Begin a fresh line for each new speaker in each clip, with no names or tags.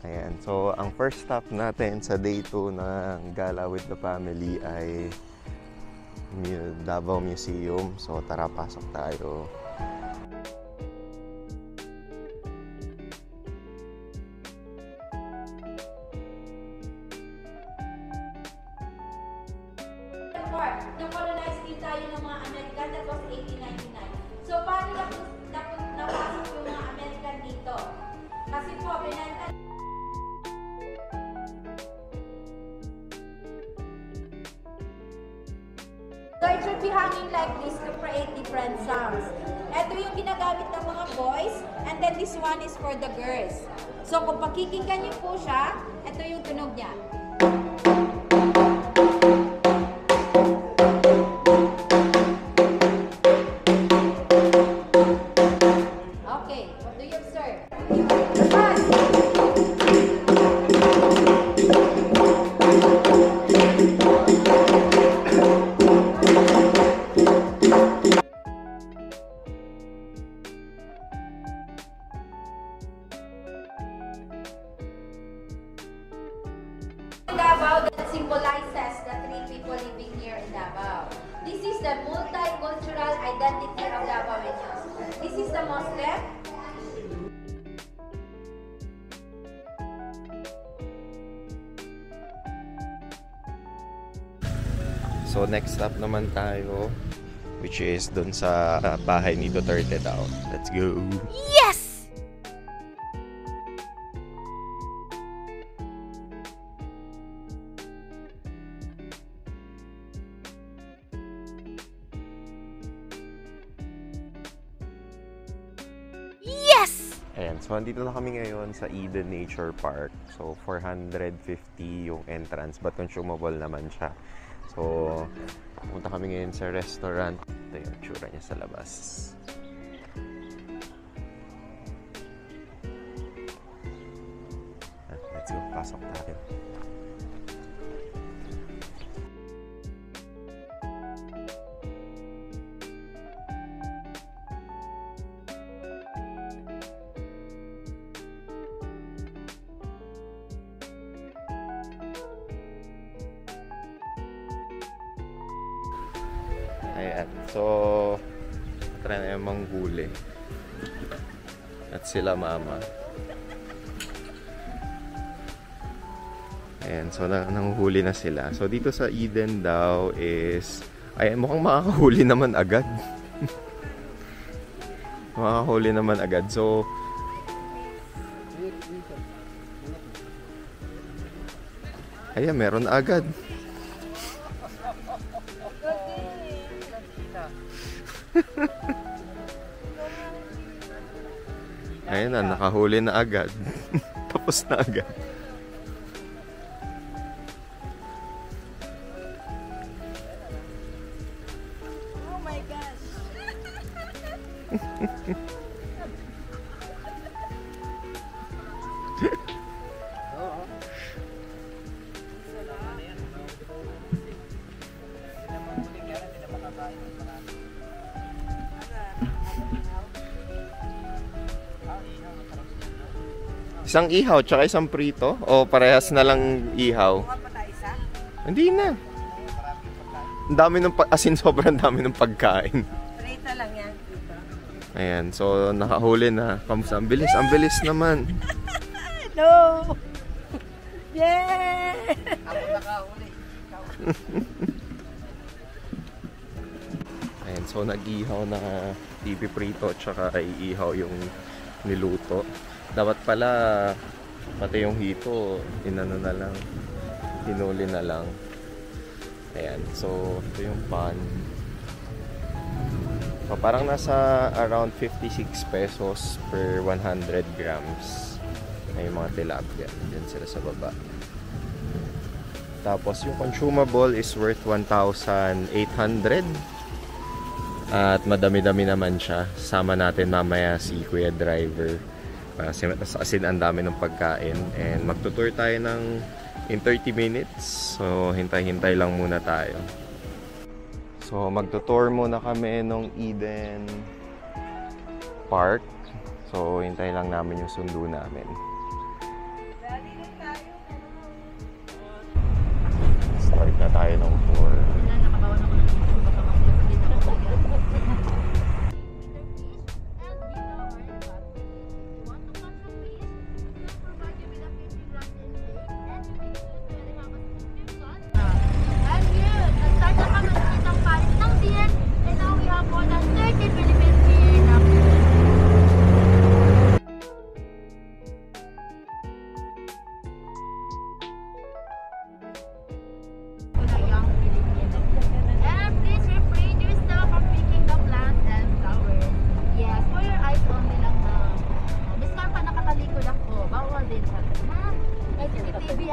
Ayan, so ang first stop natin sa day 2 ng Gala with the Family ay Davao Museum. So tara, pasok tayo.
Na-colonize din tayo ng mga American, that was 1899. So paano napasok yung mga American dito? Kasi po, binenta. So it should be hanging like this to create different sounds. Ito yung ginagamit ng mga boys, and then this one is for the girls. So kung pakikinggan niyo po siya, ito yung tunog niya. Okay, what do you observe? Davao that symbolizes the three people living here in Davao. This is the multicultural identity of Davaoenos. This is the Muslim.
So next stop naman tayo, which is dun sa bahay ni Duterte daw. Let's go!
Yes!
Ayan, so andito na kami ngayon sa Eden Nature Park. So 450 yung entrance, but consumable naman siya. So punta kami ngayon sa restaurant. Ito yung tsura niya sa labas. Let's go, pasok tayo. Ayan, so try na yung manghuli at sila mama. Ayan, so nanghuli na sila. So dito sa Eden daw is, ayan, mukhang makakahuli naman agad. Makakahuli naman agad. So ayan, meron na agad. Ayun na, nakahuli na agad. Tapos na agad.
Oh my gosh!
Isang ihaw tsaka isang prito? O parehas na lang ihaw? Hindi na. Ang dami ng asin, sobrang dami ng pagkain.
Prito lang yan.
Ayan, so nakahuli na. Kamusta? Ang bilis naman.
No! Yeah!
Ako nakahuli.
Ayan, so nag-ihaw na TV prito tsaka iihaw yung niluto. Dapat pala pati yung hito inano na lang, hinuli na lang. Ayan, so ito yung pan. So parang nasa around 56 pesos per 100 grams. Ay yung mga tilapia, dyan sila sa baba. Tapos yung consumable is worth 1,800. At madami-dami naman siya. Sama natin mamaya si Kuya Driver. Kasi ang dami ng pagkain. And magtutour tayo ng in 30 minutes. So hintay-hintay lang muna tayo. So magtutour muna kami nung Eden Park. So hintay lang namin yung sundo namin. Start na tayo ng tour.
Nakabawan ako ng isip, baka mas dito ako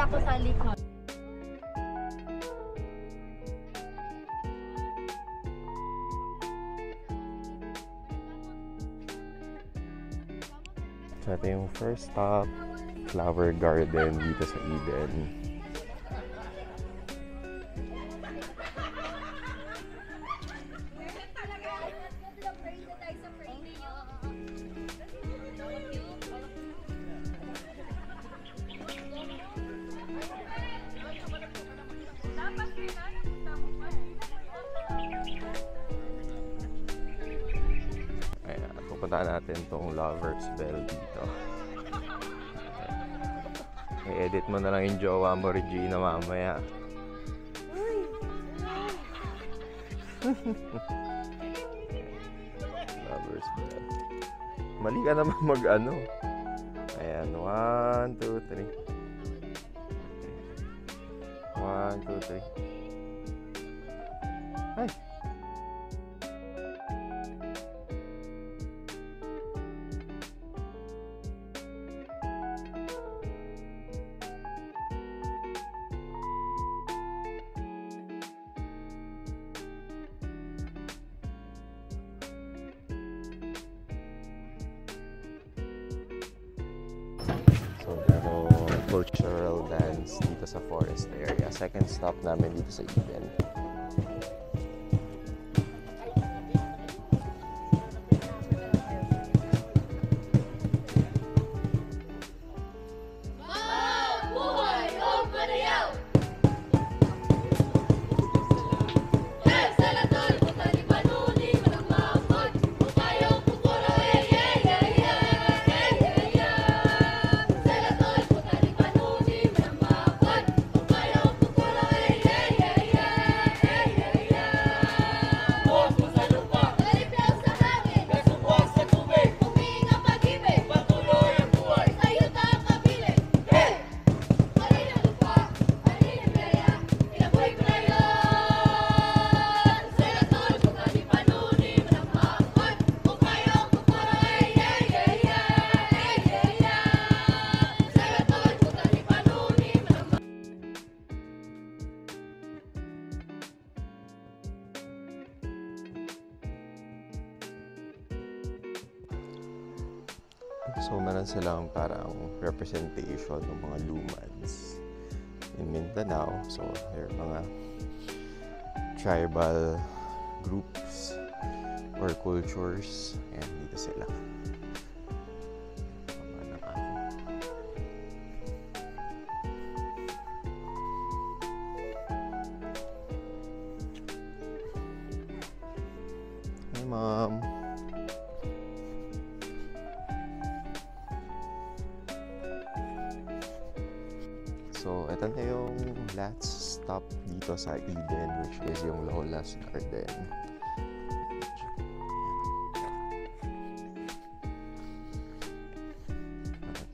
ako sa likod.
So ito yung first stop, Flower Garden dito sa Eden. Ayan, pupuntahan natin tong Lover's Bell dito. I-edit mo na lang yung jowa mo, Regina, mamaya. Lover's Bell. Mali ka naman mag-ano. Ayan, 1, 2, 3. 1, 2, 3. Ay! So, cultural dance dito sa forest area. Second stop namin dito sa Eden. So, meron silang parang representation ng mga lumans in Mindanao. So, there are mga tribal groups or cultures. And dito sila. Hi, Mom. So, ito na yung last stop dito sa Eden, which is yung Lola's Garden.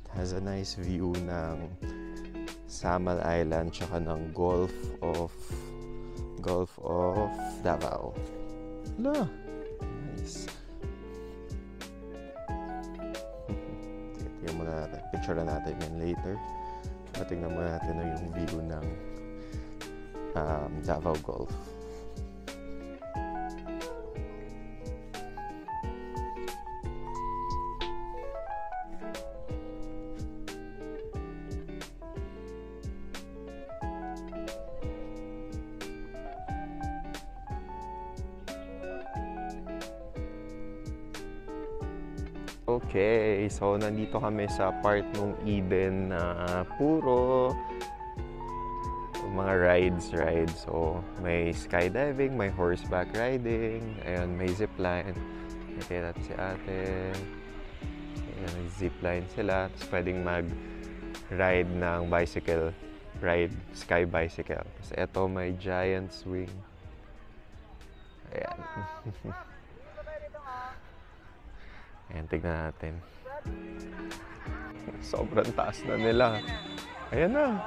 It has a nice view ng Samal Island tsaka ng Gulf of Davao. Hala! Nice. Tingnan muna natin. Picture na natin yan later. Tingnan muna natin yung view ng Davao Gulf. Okay, so nandito kami sa part ng Eden na puro mga rides. So, may skydiving, may horseback riding, ayun, may zipline. Nakita natin si ate. Ayun, may zipline sila. Tapos pwedeng mag-ride ng bicycle. Ride, sky bicycle. Tapos eto, may giant swing. Ayan. Ayan, tignan natin. Sobrang taas na nila. Ayan na.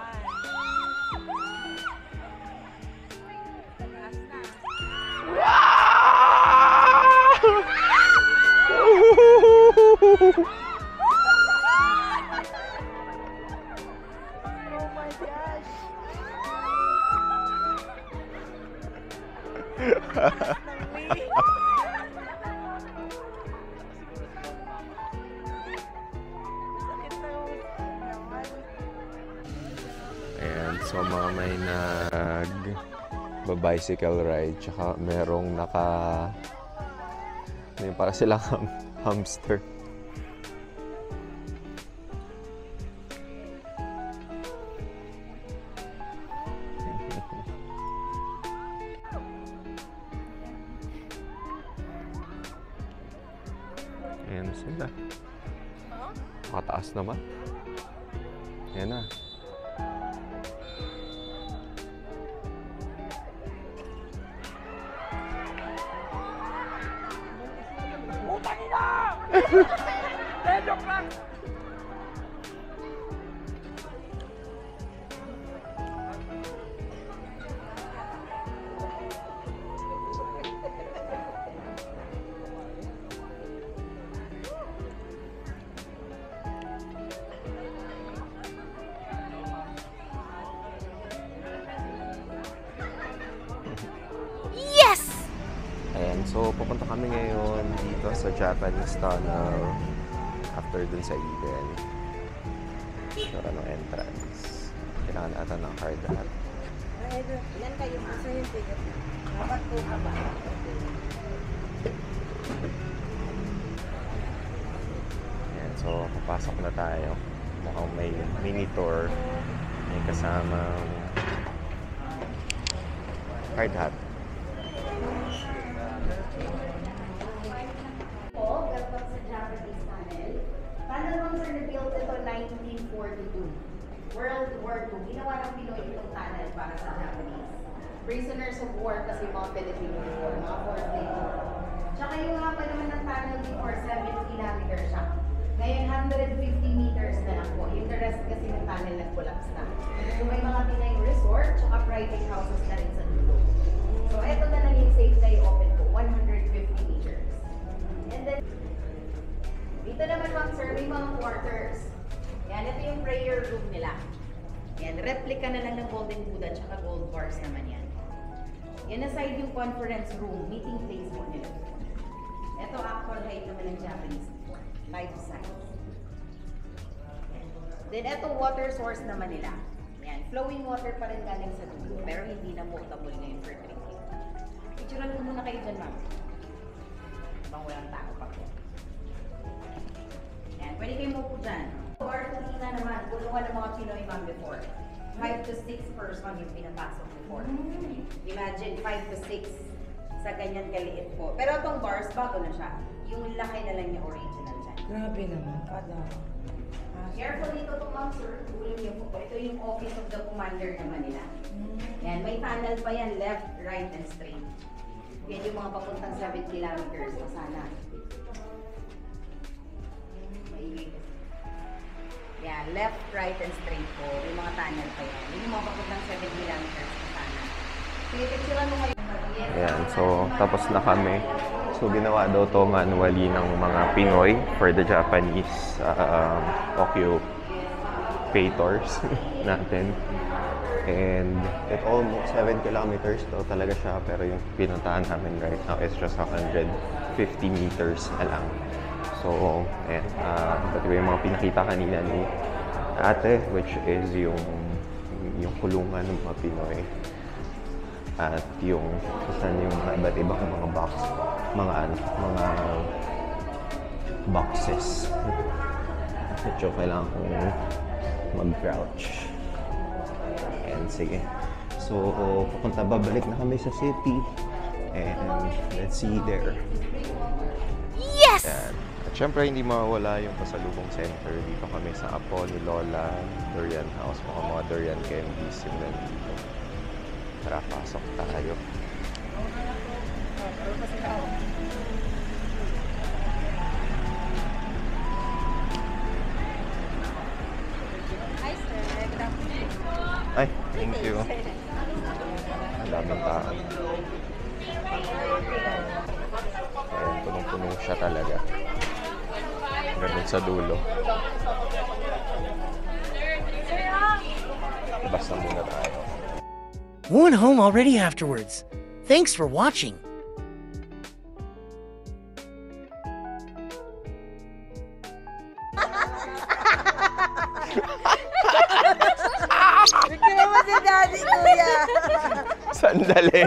Ayan, so mga may nag-bicycle ride, tsaka merong yung para silang hamster. Ayan na sila. Makataas naman. Ayan na. Ayan, so pupunta kami ngayon dito sa Japanese Tunnel after dun sa Eden. Sure, ano entrance. Kailangan ata ng card lahat.
Yan kayo masa yung ticket. Dapat po ka ba?
Ayan, so papasok na tayo. Mukhang may mini tour. May kasamang card hat.
Welcome sa Japanese Tunnel. Tunnel nung sir na-build ito 1942. World War II. Ginawa ng Pinoy itong tunnel para sa Japanese. Prisoners of war kasi mga Pilipino before, mga forced labor. Tsaka yung haba naman ng tunnel before, 7 kilometers siya. Ngayon, 150 meters na lang po. Yung the rest kasi ng tunnel nag-collapse na. So may mga Pinay resort, tsaka private houses na rin sa dulo. So ito na lang yung safe na i-open po, 150 meters. And then, dito naman mga sir, may mga quarters. Yan, ito yung prayer room nila. Yan, replica na lang ng Golden Buddha tsaka gold bars naman yan. Yan aside yung conference room, meeting place po nila. Ito actual height naman ng Japanese po, life size. Then ito water source naman nila. Yan, flowing water pa rin galing sa dulo, pero hindi na potable ngayon for drinking. Picturean ko muna kayo dyan, ma'am. Bang walang tao pa po. Yan, pwede kayo mo po dyan. Bar Kusina naman, kulungan ng mga Pinoy ma'am before. 5 to 6 person yung pinapasok before. Imagine, 5 to 6 sa ganyan kaliit po. Pero itong bars, bago na siya. Yung laki na lang yung original dyan.
Grabe naman, kada.
Careful dito itong ma'am sir, tulong niyo po. Ito yung office of the commander naman nila. Yan, may tunnel pa yan, left, right, and straight. Yan yung mga papuntang 7 kilometers pa sana. Yan, left, right, and straight po. Yung mga tunnel pa yan. Yung mga papuntang 7 kilometers pa sana. Sige, picturean mo kayo.
Ayan, so tapos na kami. So ginawa daw to manually ng mga Pinoy for the Japanese occupators natin. And it almost 7 kilometers daw talaga siya, pero yung pinuntahan namin right now is just 150 meters na lang. So, ayan, pati yung mga pinakita kanina ni ate, which is yung kulungan ng mga Pinoy. At yung saan yung mga iba't ibang mga mga boxes. Medyo kailangan kong mag-crouch. And sige, So, babalik na kami sa city. And let's see you there.
Yes!
Yan. At syempre, hindi mawawala yung pasalubong center. Dito kami sa Apo ni Lola, Durian House. Mga durian candies yung nandito. Tara, pasok tayo. Ay, thank you. Ang daming tao. Ayan, punong-puno siya talaga. Ganun sa dulo. Basta muna tayo.
Went home already afterwards. Thanks for watching.
Bigyan mo si Daddy, kuya.
Sandali.